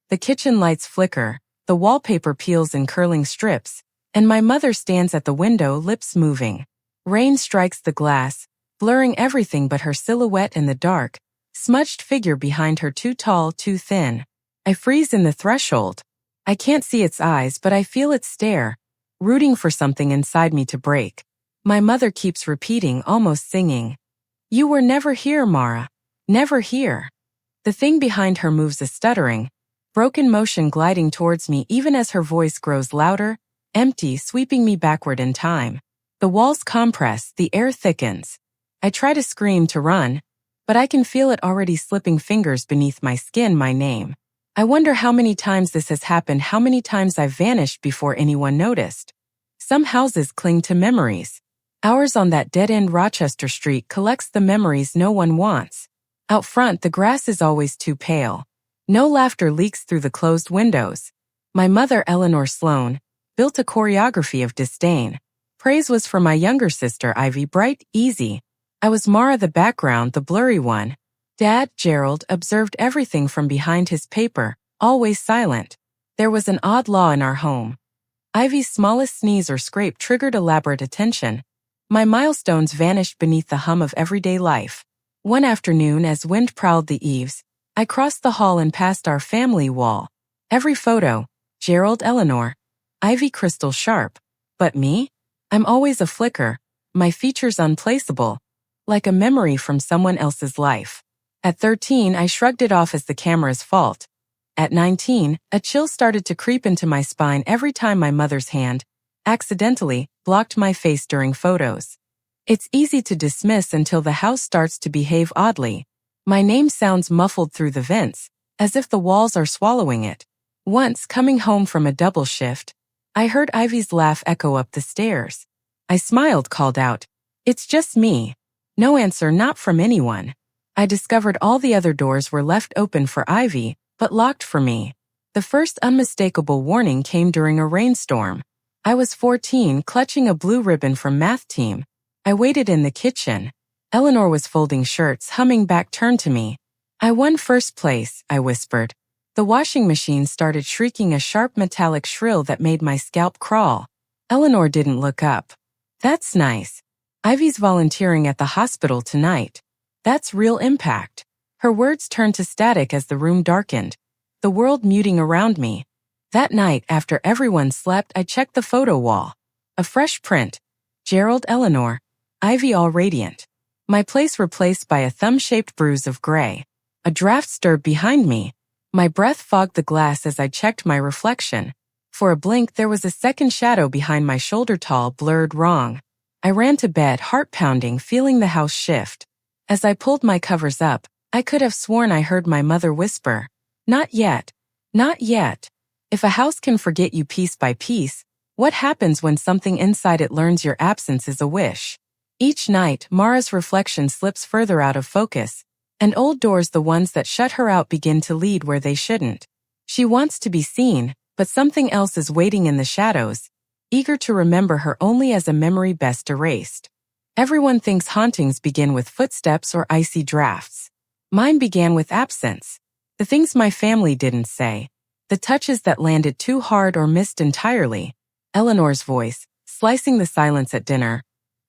The kitchen lights flicker, the wallpaper peels in curling strips, and my mother stands at the window, lips moving. Rain strikes the glass, blurring everything but her silhouette in the dark, smudged figure behind her, too tall, too thin. I freeze in the threshold. I can't see its eyes, but I feel its stare, rooting for something inside me to break. My mother keeps repeating, almost singing, "You were never here, Mara. Never here." The thing behind her moves, a stuttering, broken motion gliding towards me even as her voice grows louder, empty, sweeping me backward in time. The walls compress, the air thickens. I try to scream, to run, but I can feel it already slipping fingers beneath my skin, my name. I wonder how many times this has happened, how many times I've vanished before anyone noticed. Some houses cling to memories. Ours on that dead-end Rochester Street collects the memories no one wants. Out front, the grass is always too pale. No laughter leaks through the closed windows. My mother, Eleanor Sloan, built a choreography of disdain. Praise was for my younger sister, Ivy, bright, easy. I was Mara, the background, the blurry one. Dad, Gerald, observed everything from behind his paper, always silent. There was an odd law in our home. Ivy's smallest sneeze or scrape triggered elaborate attention. My milestones vanished beneath the hum of everyday life. One afternoon, as wind prowled the eaves, I crossed the hall and passed our family wall. Every photo, Gerald, Eleanor, Ivy, crystal sharp. But me? I'm always a flicker, my features unplaceable, like a memory from someone else's life. At 13, I shrugged it off as the camera's fault. At 19, a chill started to creep into my spine every time my mother's hand, accidentally, blocked my face during photos. It's easy to dismiss until the house starts to behave oddly. My name sounds muffled through the vents, as if the walls are swallowing it. Once, coming home from a double shift, I heard Ivy's laugh echo up the stairs. I smiled, called out, "It's just me." No answer, not from anyone. I discovered all the other doors were left open for Ivy, but locked for me. The first unmistakable warning came during a rainstorm. I was 14, clutching a blue ribbon from math team. I waited in the kitchen. Eleanor was folding shirts, humming back, "Turn to me." "I won first place," I whispered. The washing machine started shrieking, a sharp metallic shrill that made my scalp crawl. Eleanor didn't look up. "That's nice. Ivy's volunteering at the hospital tonight. That's real impact." Her words turned to static as the room darkened, the world muting around me. That night, after everyone slept, I checked the photo wall. A fresh print. Gerald, Eleanor, Ivy, all radiant. My place replaced by a thumb-shaped bruise of gray. A draft stirred behind me. My breath fogged the glass as I checked my reflection. For a blink, there was a second shadow behind my shoulder, tall, blurred, wrong. I ran to bed, heart pounding, feeling the house shift. As I pulled my covers up, I could have sworn I heard my mother whisper, "Not yet. Not yet." If a house can forget you piece by piece, what happens when something inside it learns your absence is a wish? Each night, Mara's reflection slips further out of focus, and old doors, the ones that shut her out, begin to lead where they shouldn't. She wants to be seen, but something else is waiting in the shadows, eager to remember her only as a memory best erased. Everyone thinks hauntings begin with footsteps or icy drafts. Mine began with absence. The things my family didn't say. The touches that landed too hard or missed entirely. Eleanor's voice, slicing the silence at dinner.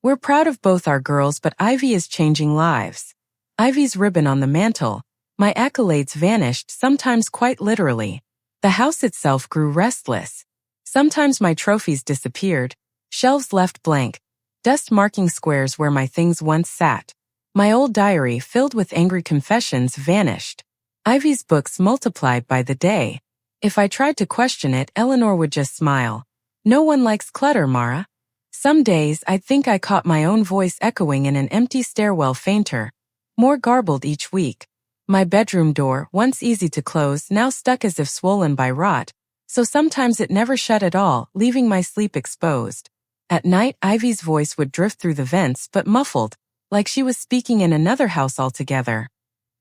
"We're proud of both our girls, but Ivy is changing lives." Ivy's ribbon on the mantel. My accolades vanished, sometimes quite literally. The house itself grew restless. Sometimes my trophies disappeared, shelves left blank, dust marking squares where my things once sat. My old diary, filled with angry confessions, vanished. Ivy's books multiplied by the day. If I tried to question it, Eleanor would just smile. "No one likes clutter, Mara." Some days I'd think I caught my own voice echoing in an empty stairwell, fainter, more garbled each week. My bedroom door, once easy to close, now stuck as if swollen by rot, so sometimes it never shut at all, leaving my sleep exposed. At night, Ivy's voice would drift through the vents, but muffled, like she was speaking in another house altogether.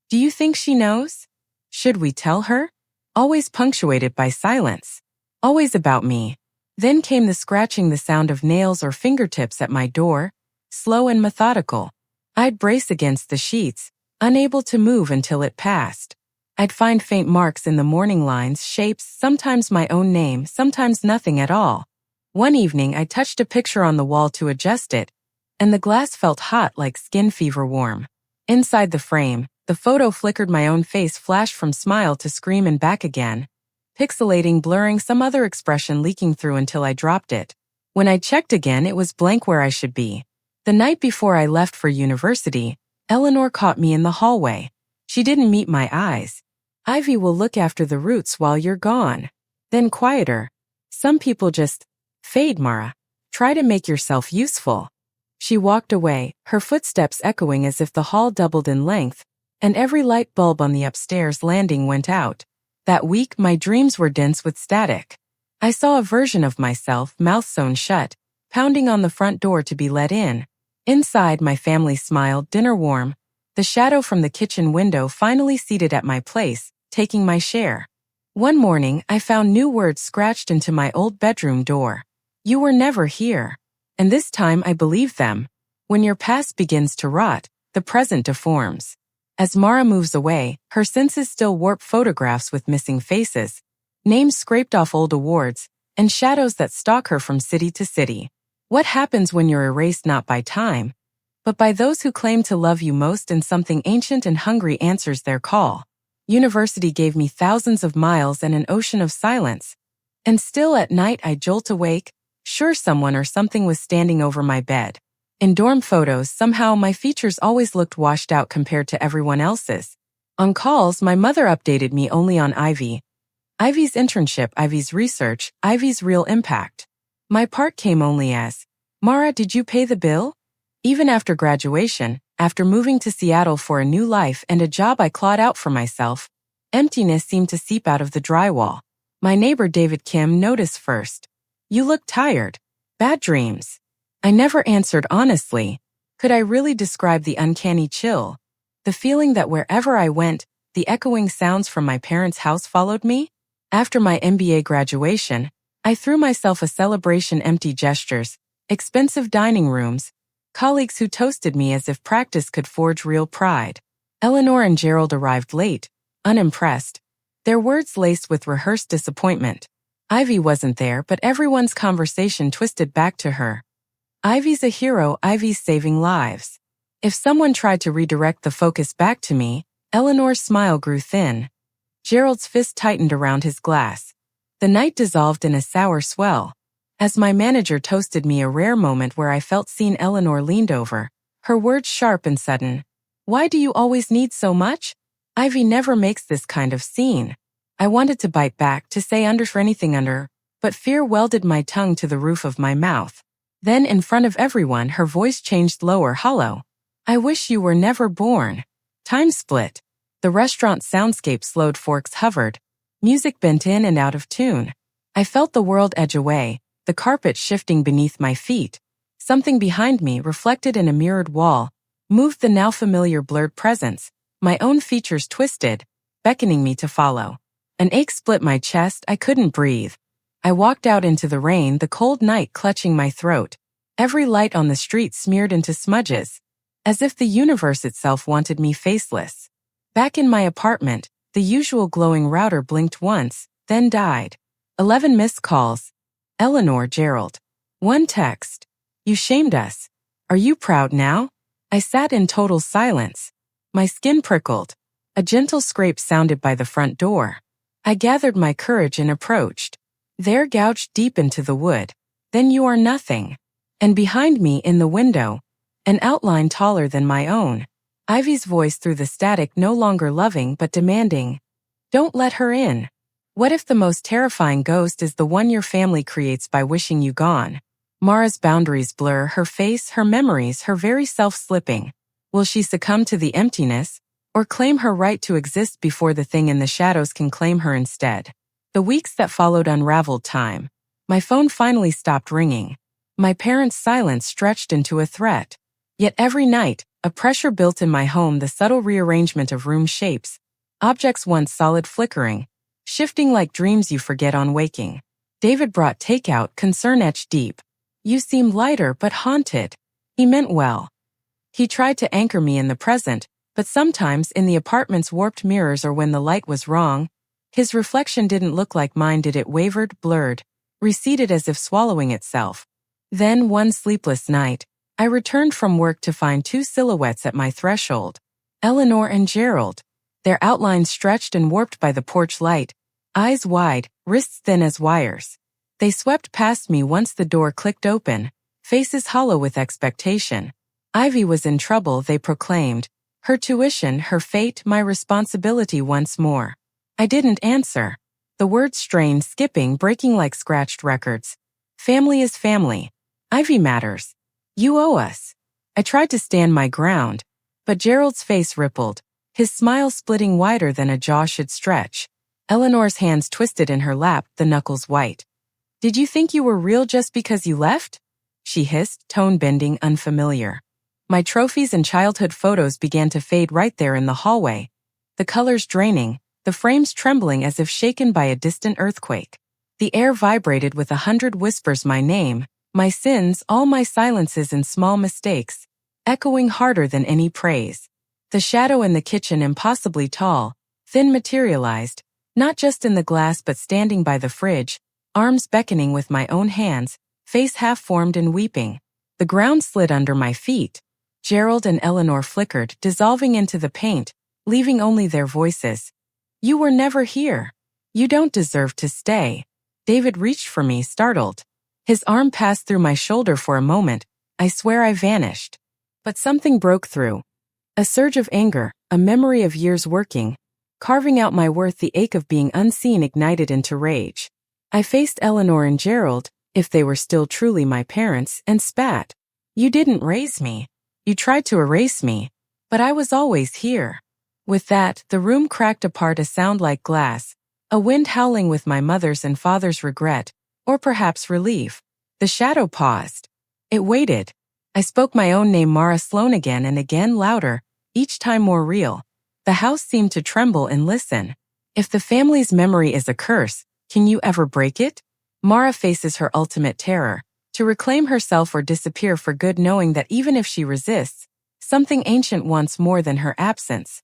"Do you think she knows? Should we tell her?" Always punctuated by silence. Always about me. Then came the scratching, the sound of nails or fingertips at my door, slow and methodical. I'd brace against the sheets, unable to move until it passed. I'd find faint marks in the morning lines, shapes, sometimes my own name, sometimes nothing at all. One evening I touched a picture on the wall to adjust it, and the glass felt hot like skin fever warm. Inside the frame, the photo flickered, my own face flashed from smile to scream and back again, pixelating, blurring, some other expression leaking through until I dropped it. When I checked again, it was blank where I should be. The night before I left for university, Eleanor caught me in the hallway. She didn't meet my eyes. Ivy will look after the roots while you're gone. Then quieter. Some people just fade, Mara. Try to make yourself useful. She walked away, her footsteps echoing as if the hall doubled in length, and every light bulb on the upstairs landing went out. That week, my dreams were dense with static. I saw a version of myself, mouth sewn shut, pounding on the front door to be let in. Inside, my family smiled, dinner warm, the shadow from the kitchen window finally seated at my place, taking my share. One morning, I found new words scratched into my old bedroom door. You were never here. And this time I believed them. When your past begins to rot, the present deforms. As Mara moves away, her senses still warp photographs with missing faces, names scraped off old awards, and shadows that stalk her from city to city. What happens when you're erased not by time, but by those who claim to love you most, and something ancient and hungry answers their call? University gave me thousands of miles and an ocean of silence. And still at night I jolt awake, sure someone or something was standing over my bed. In dorm photos, somehow my features always looked washed out compared to everyone else's. On calls, my mother updated me only on Ivy. Ivy's internship, Ivy's research, Ivy's real impact. My part came only as, Mara, did you pay the bill? Even after graduation, after moving to Seattle for a new life and a job I clawed out for myself, emptiness seemed to seep out of the drywall. My neighbor David Kim noticed first. You look tired. Bad dreams. I never answered honestly. Could I really describe the uncanny chill? The feeling that wherever I went, the echoing sounds from my parents' house followed me? After my MBA graduation, I threw myself a celebration, empty gestures, expensive dining rooms, colleagues who toasted me as if practice could forge real pride. Eleanor and Gerald arrived late, unimpressed, their words laced with rehearsed disappointment. Ivy wasn't there, but everyone's conversation twisted back to her. Ivy's a hero, Ivy's saving lives. If someone tried to redirect the focus back to me, Eleanor's smile grew thin. Gerald's fist tightened around his glass. The night dissolved in a sour swell. As my manager toasted me, a rare moment where I felt seen, Eleanor leaned over, her words sharp and sudden. Why do you always need so much? Ivy never makes this kind of scene. I wanted to bite back, to say under for anything under, but fear welded my tongue to the roof of my mouth. Then, in front of everyone, her voice changed, lower, hollow. I wish you were never born. Time split. The restaurant soundscape slowed, forks hovered. Music bent in and out of tune. I felt the world edge away, the carpet shifting beneath my feet. Something behind me, reflected in a mirrored wall, moved, the now familiar blurred presence, my own features twisted, beckoning me to follow. An ache split my chest, I couldn't breathe. I walked out into the rain, the cold night clutching my throat. Every light on the street smeared into smudges, as if the universe itself wanted me faceless. Back in my apartment, the usual glowing router blinked once, then died. 11 missed calls. Eleanor, Gerald. One text. You shamed us. Are you proud now? I sat in total silence. My skin prickled. A gentle scrape sounded by the front door. I gathered my courage and approached. There, gouged deep into the wood. Then you are nothing. And behind me, in the window, an outline taller than my own. Ivy's voice through the static, no longer loving but demanding. Don't let her in. What if the most terrifying ghost is the one your family creates by wishing you gone? Mara's boundaries blur, her face, her memories, her very self slipping. Will she succumb to the emptiness, or claim her right to exist before the thing in the shadows can claim her instead? The weeks that followed unraveled time. My phone finally stopped ringing. My parents' silence stretched into a threat. Yet every night, a pressure built in my home, the subtle rearrangement of room shapes, objects once solid flickering, shifting like dreams you forget on waking. David brought takeout, concern etched deep. You seem lighter but haunted. He meant well. He tried to anchor me in the present, But sometimes in the apartment's warped mirrors or when the light was wrong, his reflection didn't look like mine did. It wavered, blurred, receded as if swallowing itself. Then one sleepless night, I returned from work to find two silhouettes at my threshold. Eleanor and Gerald. Their outlines stretched and warped by the porch light, eyes wide, wrists thin as wires. They swept past me once the door clicked open, faces hollow with expectation. Ivy was in trouble, they proclaimed. Her tuition, her fate, my responsibility once more. I didn't answer. The words strained, skipping, breaking like scratched records. Family is family. Ivy matters. You owe us. I tried to stand my ground, but Gerald's face rippled, his smile splitting wider than a jaw should stretch. Eleanor's hands twisted in her lap, the knuckles white. Did you think you were real just because you left? She hissed, tone bending, unfamiliar. My trophies and childhood photos began to fade right there in the hallway, the colors draining, the frames trembling as if shaken by a distant earthquake. The air vibrated with 100 whispers, my name, my sins, all my silences and small mistakes, echoing harder than any praise. The shadow in the kitchen, impossibly tall, thin, materialized, not just in the glass but standing by the fridge, arms beckoning with my own hands, face half-formed and weeping. The ground slid under my feet. Gerald and Eleanor flickered, dissolving into the paint, leaving only their voices. You were never here. You don't deserve to stay. David reached for me, startled. His arm passed through my shoulder for a moment. I swear I vanished. But something broke through. A surge of anger, a memory of years working, carving out my worth. The ache of being unseen ignited into rage. I faced Eleanor and Gerald, if they were still truly my parents, and spat. You didn't raise me. You tried to erase me. But I was always here. With that, the room cracked apart, a sound like glass, a wind howling with my mother's and father's regret, or perhaps relief. The shadow paused. It waited. I spoke my own name, Mara Sloan, again and again, louder, each time more real. The house seemed to tremble and listen. If the family's memory is a curse, can you ever break it? Mara faces her ultimate terror, to reclaim herself or disappear for good, knowing that even if she resists, something ancient wants more than her absence.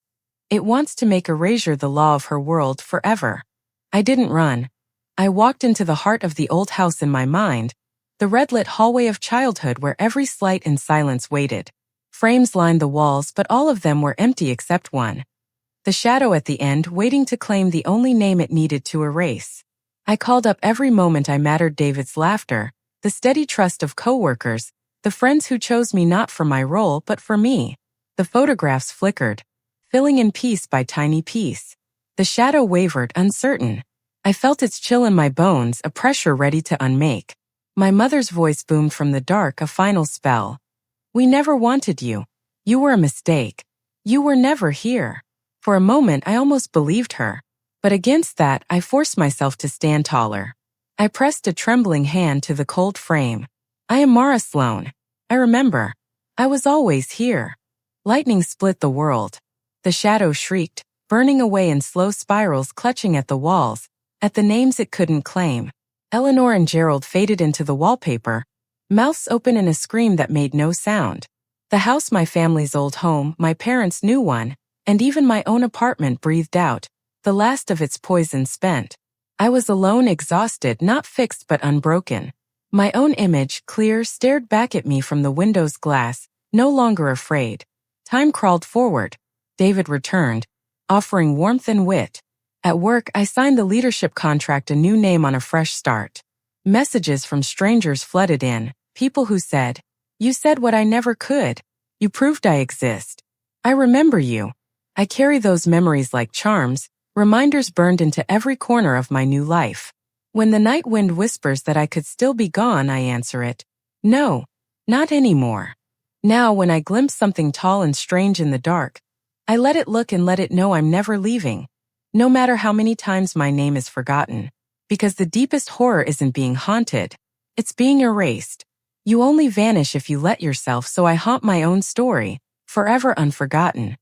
It wants to make erasure the law of her world forever. I didn't run. I walked into the heart of the old house in my mind, the red-lit hallway of childhood where every slight in silence waited. Frames lined the walls, but all of them were empty except one. The shadow at the end, waiting to claim the only name it needed to erase. I called up every moment I mattered: David's laughter, the steady trust of coworkers, the friends who chose me not for my role but for me. The photographs flickered, filling in piece by tiny piece. The shadow wavered, uncertain. I felt its chill in my bones, a pressure ready to unmake. My mother's voice boomed from the dark, a final spell. We never wanted you. You were a mistake. You were never here. For a moment I almost believed her. But against that, I forced myself to stand taller. I pressed a trembling hand to the cold frame. I am Mara Sloan. I remember. I was always here. Lightning split the world. The shadow shrieked, burning away in slow spirals, clutching at the walls, at the names it couldn't claim. Eleanor and Gerald faded into the wallpaper, mouths open in a scream that made no sound. The house, my family's old home, my parents' new one, and even my own apartment breathed out, the last of its poison spent. I was alone, exhausted, not fixed but unbroken. My own image, clear, stared back at me from the window's glass, no longer afraid. Time crawled forward. David returned, offering warmth and wit. At work, I signed the leadership contract, a new name on a fresh start. Messages from strangers flooded in, people who said, "You said what I never could. You proved I exist. I remember you." I carry those memories like charms, reminders burned into every corner of my new life. When the night wind whispers that I could still be gone, I answer it. No, not anymore. Now when I glimpse something tall and strange in the dark, I let it look and let it know I'm never leaving, no matter how many times my name is forgotten. Because the deepest horror isn't being haunted, it's being erased. You only vanish if you let yourself, so I haunt my own story, forever unforgotten.